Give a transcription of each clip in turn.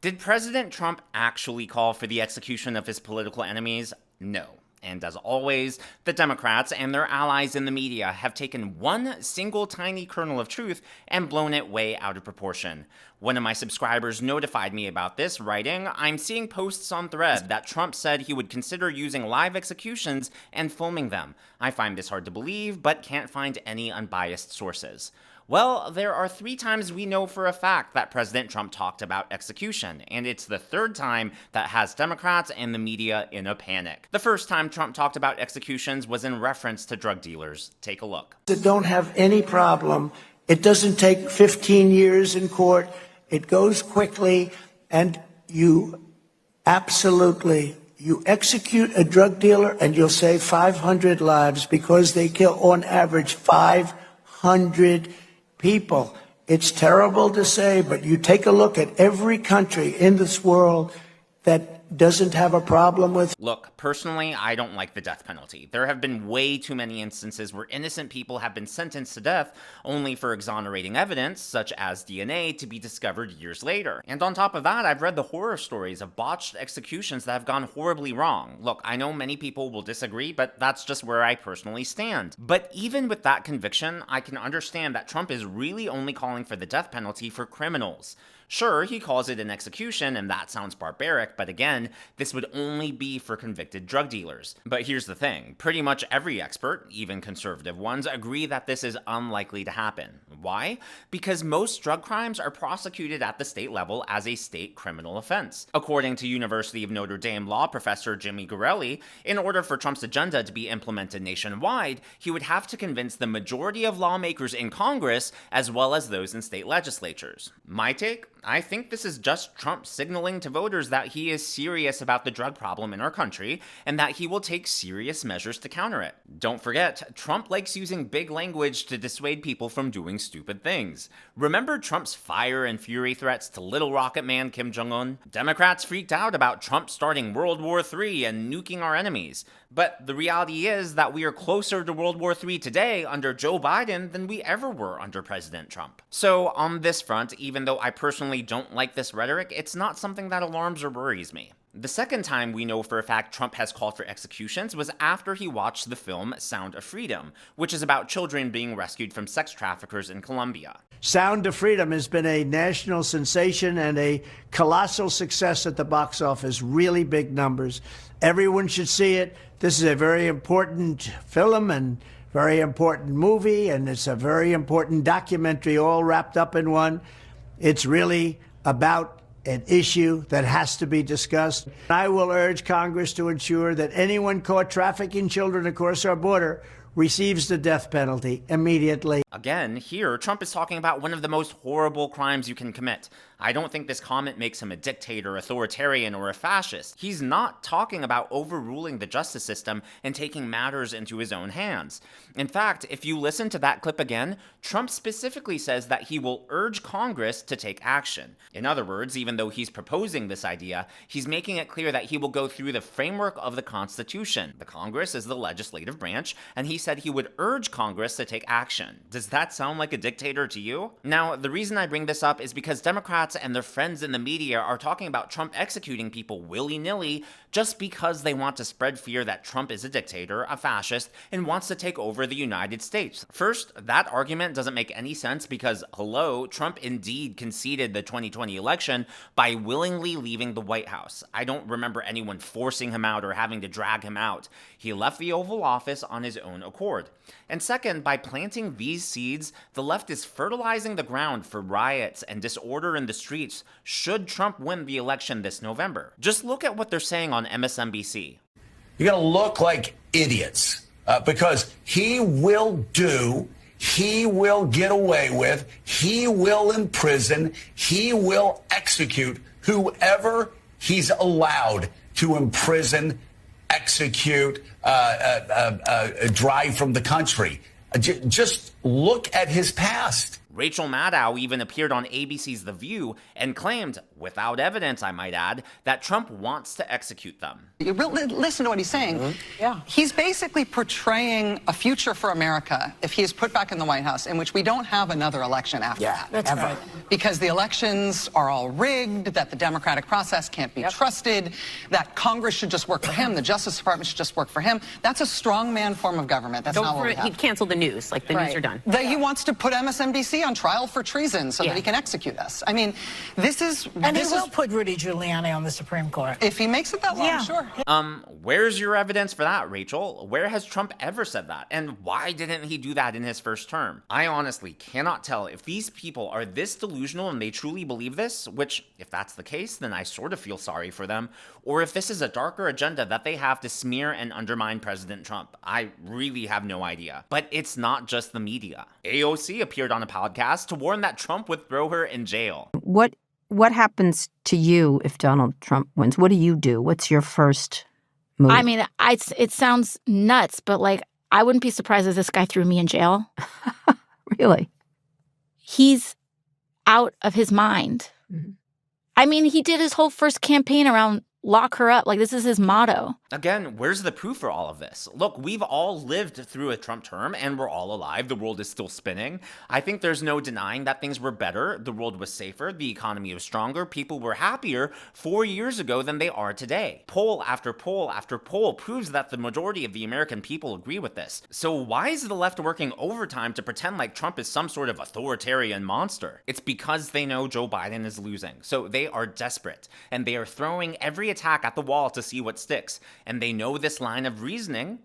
Did President Trump actually call for the execution of his political enemies? No. And as always, the Democrats and their allies in the media have taken one single tiny kernel of truth and blown it way out of proportion. One of my subscribers notified me about this, writing, "I'm seeing posts on Thread that Trump said he would consider using live executions and filming them. I find this hard to believe, but can't find any unbiased sources." Well, there are 3 times we know for a fact that President Trump talked about execution, and it's the 3rd time that has Democrats and the media in a panic. The first time Trump talked about executions was in reference to drug dealers. Take a look. That don't have any problem. It doesn't take 15 years in court. It goes quickly, and you execute a drug dealer and you'll save 500 lives because they kill on average 500 people. It's terrible to say, but you take a look at every country in this world that doesn't have a problem with. Look, personally, I don't like the death penalty. There have been way too many instances where innocent people have been sentenced to death only for exonerating evidence, such as DNA, to be discovered years later. And on top of that, I've read the horror stories of botched executions that have gone horribly wrong. Look, I know many people will disagree, but that's just where I personally stand. But even with that conviction, I can understand that Trump is really only calling for the death penalty for criminals. Sure, he calls it an execution, and that sounds barbaric, but again, this would only be for convicted drug dealers. But here's the thing, pretty much every expert, even conservative ones, agree that this is unlikely to happen. Why? Because most drug crimes are prosecuted at the state level as a state criminal offense. According to University of Notre Dame law professor Jimmy Gorelli, in order for Trump's agenda to be implemented nationwide, he would have to convince the majority of lawmakers in Congress as well as those in state legislatures. My take? I think this is just Trump signaling to voters that he is serious about the drug problem in our country and that he will take serious measures to counter it. Don't forget, Trump likes using big language to dissuade people from doing stupid things. Remember Trump's fire and fury threats to Little Rocket Man Kim Jong-un? Democrats freaked out about Trump starting World War III and nuking our enemies. But the reality is that we are closer to World War III today under Joe Biden than we ever were under President Trump. So on this front, even though I personally don't like this rhetoric, it's not something that alarms or worries me. The second time we know for a fact Trump has called for executions was after he watched the film Sound of Freedom, which is about children being rescued from sex traffickers in Colombia. Sound of Freedom has been a national sensation and a colossal success at the box office, really big numbers. Everyone should see it. This is a very important film and very important movie, and it's a very important documentary all wrapped up in one. It's really about an issue that has to be discussed. I will urge Congress to ensure that anyone caught trafficking children across our border receives the death penalty immediately. Again, here, Trump is talking about one of the most horrible crimes you can commit. I don't think this comment makes him a dictator, authoritarian, or a fascist. He's not talking about overruling the justice system and taking matters into his own hands. In fact, if you listen to that clip again, Trump specifically says that he will urge Congress to take action. In other words, even though he's proposing this idea, he's making it clear that he will go through the framework of the Constitution. The Congress is the legislative branch, and he said he would urge Congress to take action. Does that sound like a dictator to you? Now, the reason I bring this up is because Democrats and their friends in the media are talking about Trump executing people willy-nilly just because they want to spread fear that Trump is a dictator, a fascist, and wants to take over the United States. First, that argument doesn't make any sense because, hello, Trump indeed conceded the 2020 election by willingly leaving the White House. I don't remember anyone forcing him out or having to drag him out. He left the Oval Office on his own accord. And second, by planting these seeds, the left is fertilizing the ground for riots and disorder in the streets should Trump win the election this November. Just look at what they're saying on MSNBC. You're going to look like idiots because he will get away with, he will imprison, he will execute whoever he's allowed to imprison, execute, drive from the country. Just look at his past. Rachel Maddow even appeared on ABC's The View and claimed, without evidence, I might add, that Trump wants to execute them. You really listen to what he's saying. Yeah. He's basically portraying a future for America if he is put back in the White House in which we don't have another election after that. That's ever. right. Because the elections are all rigged, that the democratic process can't be trusted, that Congress should just work for him, the Justice Department should just work for him. That's a strongman form of government. That's not what we have. He'd cancel the news, like the news are done. That he wants to put MSNBC on trial for treason so that he can execute us. I mean, this is... And he will put Rudy Giuliani on the Supreme Court. If he makes it that long, sure. Where's your evidence for that, Rachel? Where has Trump ever said that? And why didn't he do that in his first term? I honestly cannot tell if these people are this delusional and they truly believe this, which, if that's the case, then I sort of feel sorry for them, or if this is a darker agenda that they have to smear and undermine President Trump. I really have no idea. But it's not just the media. AOC appeared on a podcast to warn that Trump would throw her in jail. What happens to you if Donald Trump wins? What do you do? What's your first move? I mean, it sounds nuts, but like, I wouldn't be surprised if this guy threw me in jail. Really? He's out of his mind. Mm-hmm. I mean, he did his whole first campaign around lock her up. Like, this is his motto. Again, where's the proof for all of this? Look, we've all lived through a Trump term and we're all alive. The world is still spinning. I think there's no denying that things were better. The world was safer. The economy was stronger. People were happier 4 years ago than they are today. Poll after poll after poll proves that the majority of the American people agree with this. So why is the left working overtime to pretend like Trump is some sort of authoritarian monster? It's because they know Joe Biden is losing. So they are desperate and they are throwing every attack at the wall to see what sticks. And they know this line of reasoning,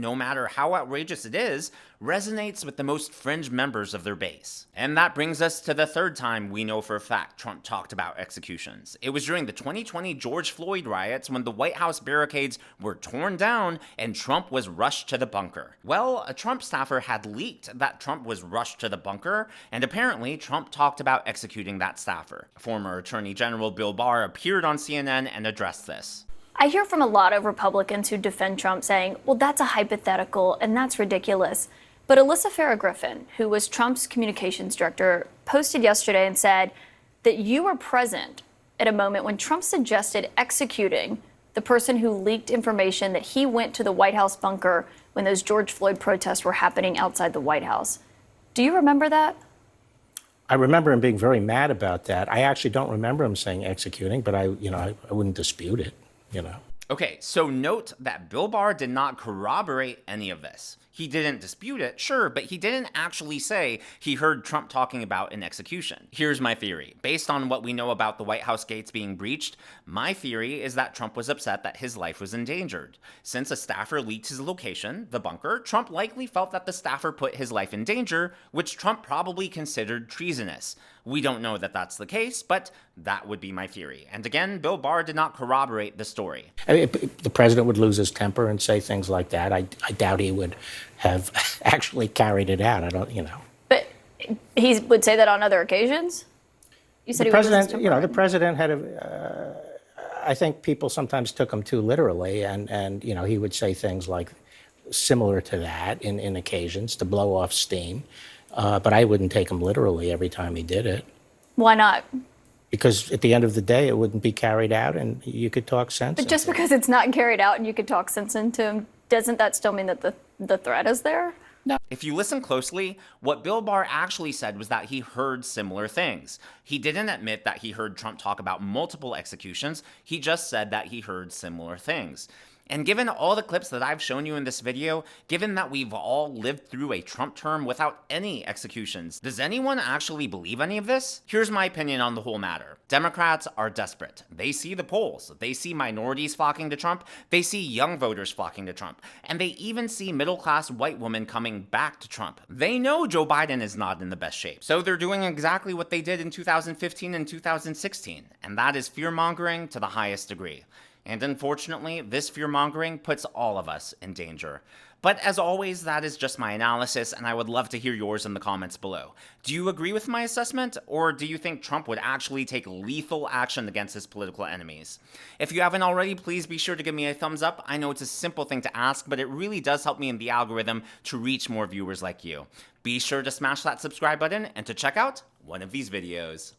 no matter how outrageous it is, resonates with the most fringe members of their base. And that brings us to the third time we know for a fact Trump talked about executions. It was during the 2020 George Floyd riots when the White House barricades were torn down and Trump was rushed to the bunker. Well, a Trump staffer had leaked that Trump was rushed to the bunker, and apparently Trump talked about executing that staffer. Former Attorney General Bill Barr appeared on CNN and addressed this. I hear from a lot of Republicans who defend Trump saying, well, that's a hypothetical and that's ridiculous. But Alyssa Farah Griffin, who was Trump's communications director, posted yesterday and said that you were present at a moment when Trump suggested executing the person who leaked information that he went to the White House bunker when those George Floyd protests were happening outside the White House. Do you remember that? I remember him being very mad about that. I actually don't remember him saying executing, but I wouldn't dispute it, Okay, so note that Bill Barr did not corroborate any of this. He didn't dispute it, sure, but he didn't actually say he heard Trump talking about an execution. Here's my theory. Based on what we know about the White House gates being breached, my theory is that Trump was upset that his life was endangered. Since a staffer leaked his location, the bunker, Trump likely felt that the staffer put his life in danger, which Trump probably considered treasonous. We don't know that that's the case, but that would be my theory. And again, Bill Barr did not corroborate the story. I mean, the president would lose his temper and say things like that. I doubt he would have actually carried it out. But he would say that on other occasions? You said the president, the president had I think people sometimes took him too literally, and he would say things like similar to that in occasions to blow off steam. But I wouldn't take him literally every time he did it. Why not? Because at the end of the day, it wouldn't be carried out and you could talk sense into it. But just because it's not carried out and you could talk sense into him, doesn't that still mean that the threat is there? No. If you listen closely, what Bill Barr actually said was that he heard similar things. He didn't admit that he heard Trump talk about multiple executions. He just said that he heard similar things. And given all the clips that I've shown you in this video, given that we've all lived through a Trump term without any executions, does anyone actually believe any of this? Here's my opinion on the whole matter. Democrats are desperate. They see the polls. They see minorities flocking to Trump. They see young voters flocking to Trump. And they even see middle-class white women coming back to Trump. They know Joe Biden is not in the best shape. So they're doing exactly what they did in 2015 and 2016. And that is fear-mongering to the highest degree. And unfortunately, this fear-mongering puts all of us in danger. But as always, that is just my analysis, and I would love to hear yours in the comments below. Do you agree with my assessment, or do you think Trump would actually take lethal action against his political enemies? If you haven't already, please be sure to give me a thumbs up. I know it's a simple thing to ask, but it really does help me in the algorithm to reach more viewers like you. Be sure to smash that subscribe button and to check out one of these videos.